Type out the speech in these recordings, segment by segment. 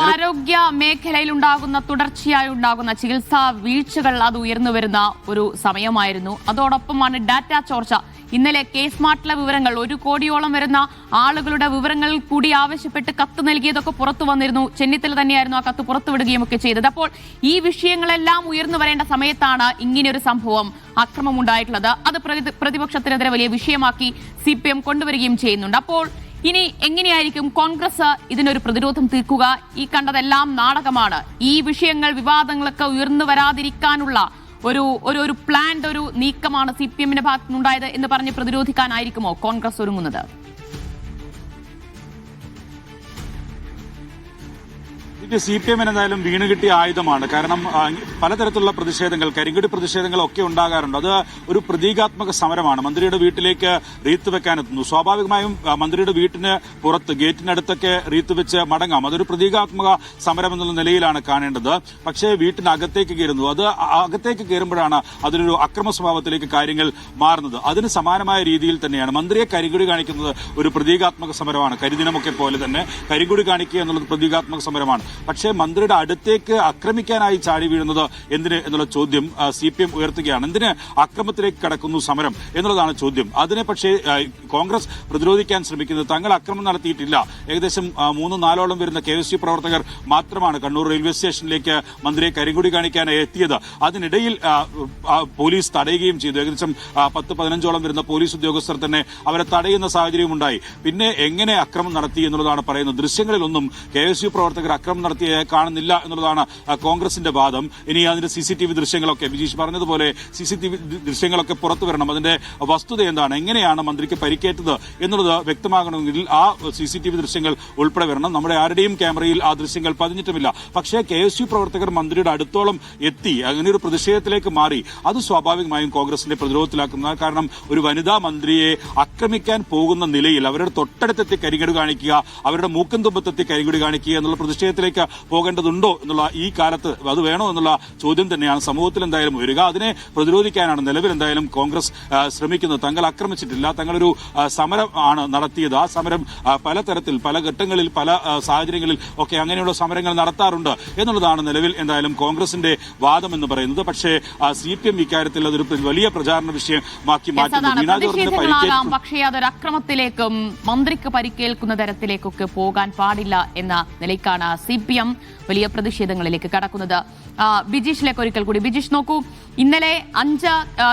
ആരോഗ്യ മേഖലയിൽ ഉണ്ടാകുന്ന തുടർച്ചയായി ഉണ്ടാകുന്ന ചികിത്സാ വീഴ്ചകൾ അത് ഉയർന്നു വരുന്ന ഒരു സമയമായിരുന്നു. അതോടൊപ്പമാണ് ഡാറ്റ ചോർച്ച. ഇന്നലെ കെ സ്മാർട്ടിലെ വിവരങ്ങൾ 1 കോടിയോളം വരുന്ന ആളുകളുടെ വിവരങ്ങൾ കൂടി ആവശ്യപ്പെട്ട് കത്ത് നൽകിയതൊക്കെ പുറത്തു വന്നിരുന്നു. ചെന്നിത്തല തന്നെയായിരുന്നു ആ കത്ത് പുറത്തുവിടുകയും ഒക്കെ ചെയ്തത്. അപ്പോൾ ഈ വിഷയങ്ങളെല്ലാം ഉയർന്നു വരേണ്ട സമയത്താണ് ഇങ്ങനെയൊരു സംഭവം, അക്രമം ഉണ്ടായിട്ടുള്ളത്. അത് പ്രതിപക്ഷത്തിനെതിരെ വലിയ വിഷയമാക്കി CPM കൊണ്ടുവരികയും ചെയ്യുന്നുണ്ട്. അപ്പോൾ ഇനി എങ്ങനെയായിരിക്കും കോൺഗ്രസ് ഇതിനൊരു പ്രതിരോധം തീർക്കുക? ഈ കണ്ടതെല്ലാം നാടകമാണ്. ഈ വിഷയങ്ങൾ, വിവാദങ്ങളൊക്കെ ഉയർന്നു വരാതിരിക്കാനുള്ള ഒരു പ്ലാൻഡ് ഒരു നീക്കമാണ് CPMന്റെ ഭാഗത്തുനിന്നുണ്ടായത് എന്ന് പറഞ്ഞ് പ്രതിരോധിക്കാനായിരിക്കുമോ കോൺഗ്രസ് ഒരുങ്ങുന്നത്? CPM എന്തായാലും വീണ് കിട്ടിയ ആയുധമാണ്. കാരണം പലതരത്തിലുള്ള പ്രതിഷേധങ്ങൾ, കരിങ്കൊടി പ്രതിഷേധങ്ങളൊക്കെ ഉണ്ടാകാറുണ്ട്. അത് ഒരു പ്രതീകാത്മക സമരമാണ്. മന്ത്രിയുടെ വീട്ടിലേക്ക് റീത്ത് വെക്കാനെത്തുന്നു. സ്വാഭാവികമായും മന്ത്രിയുടെ വീട്ടിന് പുറത്ത് ഗേറ്റിനടുത്തൊക്കെ റീത്ത് വെച്ച് മടങ്ങാം. അതൊരു പ്രതീകാത്മക സമരം എന്നുള്ള നിലയിലാണ് കാണേണ്ടത്. പക്ഷേ വീട്ടിനകത്തേക്ക് കയറുന്നു. അത് അകത്തേക്ക് കയറുമ്പോഴാണ് അതിലൊരു അക്രമ സ്വഭാവത്തിലേക്ക് കാര്യങ്ങൾ മാറുന്നത്. അതിന് സമാനമായ രീതിയിൽ തന്നെയാണ് മന്ത്രിയെ കരിങ്കൊടി കാണിക്കുന്നത് ഒരു പ്രതീകാത്മക സമരമാണ്. കരിദിനമൊക്കെ പോലെ തന്നെ കരിങ്കൊടി കാണിക്കുക എന്നുള്ളത് പ്രതീകാത്മക സമരമാണ്. പക്ഷേ മന്ത്രിയുടെ അടുത്തേക്ക് ആക്രമിക്കാനായി ചാടി വീഴുന്നത് എന്തിന് എന്നുള്ള ചോദ്യം CPM ഉയർത്തുകയാണ്. എന്തിന് അക്രമത്തിലേക്ക് കടക്കുന്നു സമരം എന്നുള്ളതാണ് ചോദ്യം. അതിനെ പക്ഷേ കോൺഗ്രസ് പ്രതിരോധിക്കാൻ ശ്രമിക്കുന്നത് തങ്ങൾ അക്രമം നടത്തിയിട്ടില്ല. ഏകദേശം 3-4ഓളം വരുന്ന KSU പ്രവർത്തകർ മാത്രമാണ് കണ്ണൂർ റെയിൽവേ സ്റ്റേഷനിലേക്ക് മന്ത്രിയെ കരിങ്കൊടി കാണിക്കാനായി എത്തിയത്. അതിനിടയിൽ പോലീസ് തടയുകയും ചെയ്തു. ഏകദേശം 10-15ഓളം വരുന്ന പോലീസ് ഉദ്യോഗസ്ഥർ തന്നെ അവരെ തടയുന്ന സാഹചര്യം ഉണ്ടായി. പിന്നെ എങ്ങനെ അക്രമം നടത്തി എന്നുള്ളതാണ് പറയുന്നത്. ദൃശ്യങ്ങളിലൊന്നും KSU പ്രവർത്തകർ അക്രമം നടത്തിയ കാണുന്നില്ല എന്നുള്ളതാണ് കോൺഗ്രസിന്റെ വാദം. ഇനി അതിന്റെ CCTV ദൃശ്യങ്ങളൊക്കെ, വിജീഷ് പറഞ്ഞതുപോലെ CCTV ദൃശ്യങ്ങളൊക്കെ പുറത്തു വരണം. അതിന്റെ വസ്തുത എന്താണ്, എങ്ങനെയാണ് മന്ത്രിക്ക് പരിക്കേറ്റത് എന്നുള്ളത് വ്യക്തമാകണമെങ്കിൽ ആ CCTV ദൃശ്യങ്ങൾ ഉൾപ്പെടെ വരണം. നമ്മുടെ ആരുടെയും ക്യാമറയിൽ ആ ദൃശ്യങ്ങൾ പതിഞ്ഞിട്ടുമില്ല. പക്ഷേ KSU പ്രവർത്തകർ മന്ത്രിയുടെ അടുത്തോളം എത്തി അങ്ങനെ ഒരു പ്രതിഷേധത്തിലേക്ക് മാറി. അത് സ്വാഭാവികമായും കോൺഗ്രസിന്റെ പ്രതിരോധത്തിലാക്കുന്ന, കാരണം ഒരു വനിതാ മന്ത്രിയെ ആക്രമിക്കാൻ പോകുന്ന നിലയിൽ അവരുടെ തൊട്ടടുത്തെത്തി കരിങ്കൊടി കാണിക്കുക, അവരുടെ മൂക്കും തുമ്പത്തെത്തി കരിങ്കൊടി കാണിക്കുക എന്നുള്ള പ്രതിഷേധത്തിലേക്ക് പോകേണ്ടതുണ്ടോ എന്നുള്ള ഈ കാലത്ത് അത് വേണോ എന്നുള്ള ചോദ്യം തന്നെയാണ് സമൂഹത്തിൽ എന്തായാലും വരിക. അതിനെ പ്രതിരോധിക്കാനാണ് നിലവിൽ എന്തായാലും കോൺഗ്രസ് ശ്രമിക്കുന്നത്. തങ്ങൾ ആക്രമിച്ചിട്ടില്ല, തങ്ങളൊരു സമരം ആണ് നടത്തിയത്. ആ സമരം പലതരത്തിൽ, പല ഘട്ടങ്ങളിൽ, പല സാഹചര്യങ്ങളിൽ ഒക്കെ അങ്ങനെയുള്ള സമരങ്ങൾ നടത്താറുണ്ട് എന്നുള്ളതാണ് നിലവിൽ എന്തായാലും കോൺഗ്രസിന്റെ വാദം എന്ന് പറയുന്നത്. പക്ഷേ CPM ഇക്കാര്യത്തിൽ അതൊരു വലിയ പ്രചാരണ വിഷയമാക്കി മാറ്റുന്നു. പക്ഷേ അതൊരു അക്രമത്തിലേക്കും മന്ത്രിക്ക് പരിക്കേൽക്കുന്ന തരത്തിലേക്കൊക്കെ പോകാൻ പാടില്ല എന്ന നിലയ്ക്കാണ് CPM വലിയ പ്രതിഷേധങ്ങളിലേക്ക് കടക്കുന്നത്. ബിജീഷിലേക്ക് ഒരിക്കൽ കൂടി. ബിജീഷ്, നോക്കൂ, ഇന്നലെ 5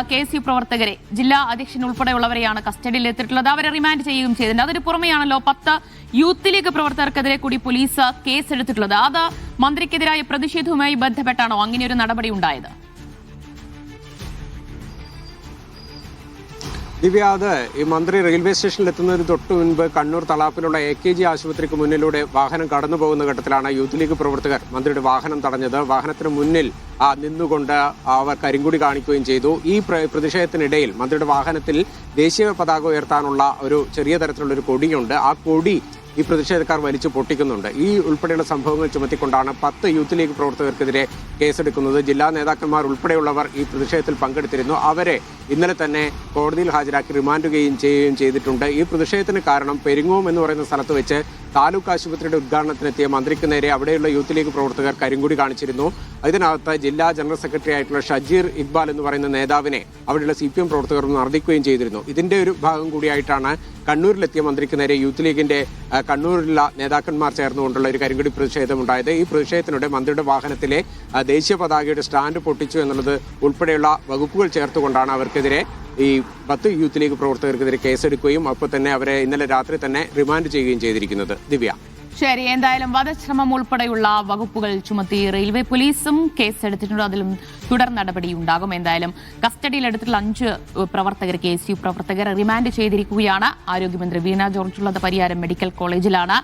KSU പ്രവർത്തകരെ, ജില്ലാ അധ്യക്ഷൻ ഉൾപ്പെടെയുള്ളവരെയാണ് കസ്റ്റഡിയിൽ എത്തിയിട്ടുള്ളത്. അവരെ റിമാൻഡ് ചെയ്യുകയും ചെയ്തിട്ടുണ്ട്. അതിന് പുറമെയാണല്ലോ 10 യൂത്ത് ലീഗ് പ്രവർത്തകർക്കെതിരെ കൂടി പോലീസ് കേസെടുത്തിട്ടുള്ളത്. അത് മന്ത്രിക്കെതിരായ പ്രതിഷേധവുമായി ബന്ധപ്പെട്ടാണോ അങ്ങനെയൊരു നടപടി ഉണ്ടായത്? ദിവ്യ, അത് ഈ മന്ത്രി റെയിൽവേ സ്റ്റേഷനിൽ എത്തുന്നതിന് തൊട്ടു മുൻപ് കണ്ണൂർ തളാപ്പിലുള്ള AKG ആശുപത്രിക്ക് മുന്നിലൂടെ വാഹനം കടന്നു പോകുന്ന ഘട്ടത്തിലാണ് യൂത്ത് ലീഗ് പ്രവർത്തകർ മന്ത്രിയുടെ വാഹനം തടഞ്ഞത്. വാഹനത്തിന് മുന്നിൽ നിന്നുകൊണ്ട് അവർ കരിങ്കൊടി കാണിക്കുകയും ചെയ്തു. ഈ പ്രതിഷേധത്തിനിടയിൽ മന്ത്രിയുടെ വാഹനത്തിൽ ദേശീയ പതാക ഉയർത്താനുള്ള ഒരു ചെറിയ തരത്തിലുള്ള ഒരു കൊടിയുണ്ട്. ആ കൊടി ഈ പ്രതിഷേധക്കാർ വലിച്ചു പൊട്ടിക്കുന്നുണ്ട്. ഈ ഉൾപ്പെടെയുള്ള സംഭവങ്ങൾ ചുമത്തിക്കൊണ്ടാണ് 10 യൂത്ത് ലീഗ് പ്രവർത്തകർക്കെതിരെ കേസെടുക്കുന്നത്. ജില്ലാ നേതാക്കന്മാർ ഉൾപ്പെടെയുള്ളവർ ഈ പ്രതിഷേധത്തിൽ പങ്കെടുത്തിരുന്നു. അവരെ ഇന്നലെ തന്നെ കോടതിയിൽ ഹാജരാക്കി റിമാൻഡ് ചെയ്യുകയും ചെയ്തിട്ടുണ്ട്. ഈ പ്രതിഷേധത്തിന് കാരണം പെരിങ്ങോം എന്ന് പറയുന്ന സ്ഥലത്ത് വെച്ച് താലൂക്ക് ആശുപത്രിയുടെ ഉദ്ഘാടനത്തിനെത്തിയ മന്ത്രിക്ക് നേരെ അവിടെയുള്ള യൂത്ത് ലീഗ് പ്രവർത്തകർ കരിങ്കൊടി കാണിച്ചിരുന്നു. ഇതിനകത്ത് ജില്ലാ ജനറൽ സെക്രട്ടറി ആയിട്ടുള്ള ഷജീർ ഇക്ബാൽ എന്ന് പറയുന്ന നേതാവിനെ അവിടെയുള്ള CPM പ്രവർത്തകർ മർദ്ദിക്കുകയും ചെയ്തിരുന്നു. ഇതിന്റെ ഒരു ഭാഗം കൂടിയായിട്ടാണ് കണ്ണൂരിലെത്തിയ മന്ത്രിക്ക് നേരെ യൂത്ത് ലീഗിന്റെ കണ്ണൂരിലുള്ള നേതാക്കന്മാർ ചേർന്നുകൊണ്ടുള്ള ഒരു കരിങ്കൊടി പ്രതിഷേധമുണ്ടായത്. ഈ പ്രതിഷേധത്തിനിടെ മന്ത്രിയുടെ വാഹനത്തിലെ ദേശീയ പതാകയുടെ സ്റ്റാൻഡ് പൊട്ടിച്ചു എന്നുള്ളത് ഉൾപ്പെടെയുള്ള വകുപ്പുകൾ ചേർത്തുകൊണ്ടാണ് അവർക്കെതിരെ ഈ 10 യൂത്ത് ലീഗ് പ്രവർത്തകർക്കെതിരെ കേസെടുക്കുകയും അപ്പോൾ തന്നെ അവരെ ഇന്നലെ രാത്രി തന്നെ റിമാൻഡ് ചെയ്യുകയും ചെയ്തിരിക്കുന്നത്. ദിവ്യ, ശരി, എന്തായാലും വധശ്രമം ഉൾപ്പെടെയുള്ള വകുപ്പുകൾ ചുമത്തി റെയിൽവേ പോലീസും കേസെടുത്തിട്ടുണ്ട്. അതിലും തുടർ നടപടി ഉണ്ടാകും. എന്തായാലും കസ്റ്റഡിയിലെടുത്തിട്ടുള്ള 5 പ്രവർത്തകർ, KSU പ്രവർത്തകർ റിമാൻഡ് ചെയ്തിരിക്കുകയാണ്. ആരോഗ്യമന്ത്രി വീണ ജോർജ് ഉള്ളത് പരിയാരം മെഡിക്കൽ കോളേജിലാണ്.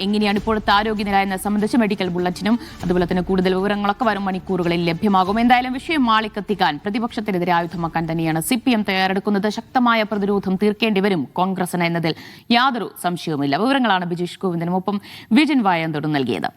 എങ്ങനെയാണ് ഇപ്പോഴത്തെ ആരോഗ്യനില എന്നത് സംബന്ധിച്ച് മെഡിക്കൽ ബുള്ളറ്റിനും അതുപോലെ തന്നെ കൂടുതൽ വിവരങ്ങളൊക്കെ വരും മണിക്കൂറുകളിൽ ലഭ്യമാകും. എന്തായാലും വിഷയം മാളിക്കത്തിക്കാൻ, പ്രതിപക്ഷത്തിനെതിരെ ആയുധമാക്കാൻ തന്നെയാണ് CPM തയ്യാറെടുക്കുന്നത്. ശക്തമായ പ്രതിരോധം തീർക്കേണ്ടി വരും കോൺഗ്രസിന് എന്നതിൽ യാതൊരു സംശയവുമില്ല. വിവരങ്ങളാണ് ബിജീഷ് ഗോവിന്ദനും ഒപ്പം വിജിൻ വായന്തോടും നൽകിയത്.